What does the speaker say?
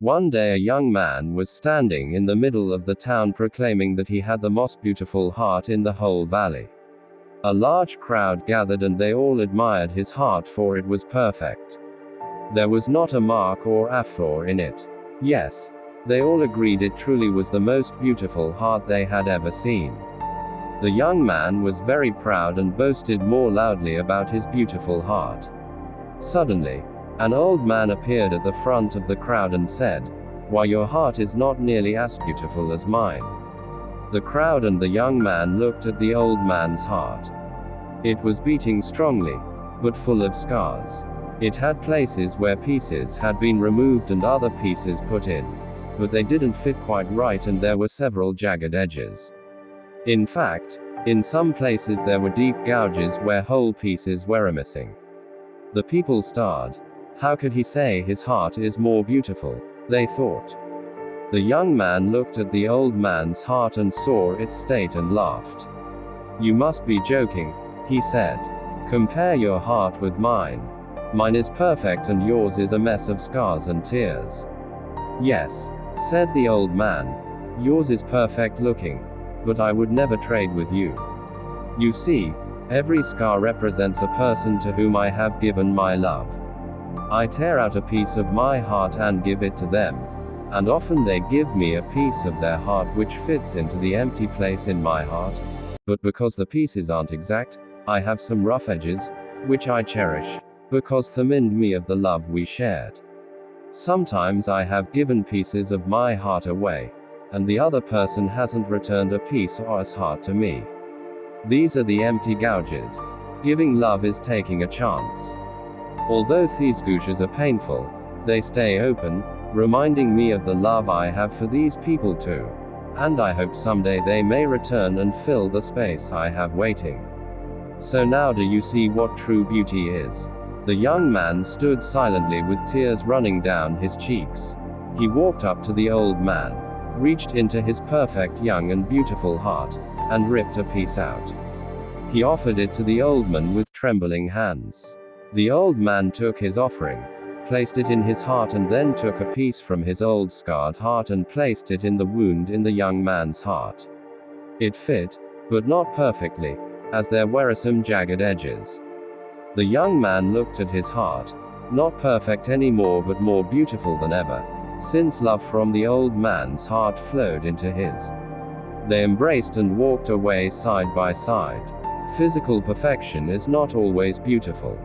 One day a young man was standing in the middle of the town proclaiming that he had the most beautiful heart in the whole valley. A large crowd gathered and they all admired his heart, for it was perfect. There was not a mark or a flaw in it. Yes, they all agreed it truly was the most beautiful heart they had ever seen. The young man was very proud and boasted more loudly about his beautiful heart. Suddenly, an old man appeared at the front of the crowd and said, "Why, your heart is not nearly as beautiful as mine." The crowd and the young man looked at the old man's heart. It was beating strongly, but full of scars. It had places where pieces had been removed and other pieces put in, but they didn't fit quite right and there were several jagged edges. In fact, in some places there were deep gouges where whole pieces were missing. The people stared. How could he say his heart is more beautiful? They thought. The young man looked at the old man's heart and saw its state and laughed. "You must be joking," he said. "Compare your heart with mine. Mine is perfect and yours is a mess of scars and tears." "Yes," said the old man, "yours is perfect looking, but I would never trade with you. You see, every scar represents a person to whom I have given my love. I tear out a piece of my heart and give it to them, and often they give me a piece of their heart which fits into the empty place in my heart, but because the pieces aren't exact, I have some rough edges, which I cherish, because they remind me of the love we shared. Sometimes I have given pieces of my heart away, and the other person hasn't returned a piece or his heart to me. These are the empty gouges. Giving love is taking a chance. Although these gouges are painful, they stay open, reminding me of the love I have for these people too. And I hope someday they may return and fill the space I have waiting. So now do you see what true beauty is?" The young man stood silently with tears running down his cheeks. He walked up to the old man, reached into his perfect young and beautiful heart, and ripped a piece out. He offered it to the old man with trembling hands. The old man took his offering, placed it in his heart and then took a piece from his old scarred heart and placed it in the wound in the young man's heart. It fit, but not perfectly, as there were some jagged edges. The young man looked at his heart, not perfect anymore but more beautiful than ever, since love from the old man's heart flowed into his. They embraced and walked away side by side. Physical perfection is not always beautiful.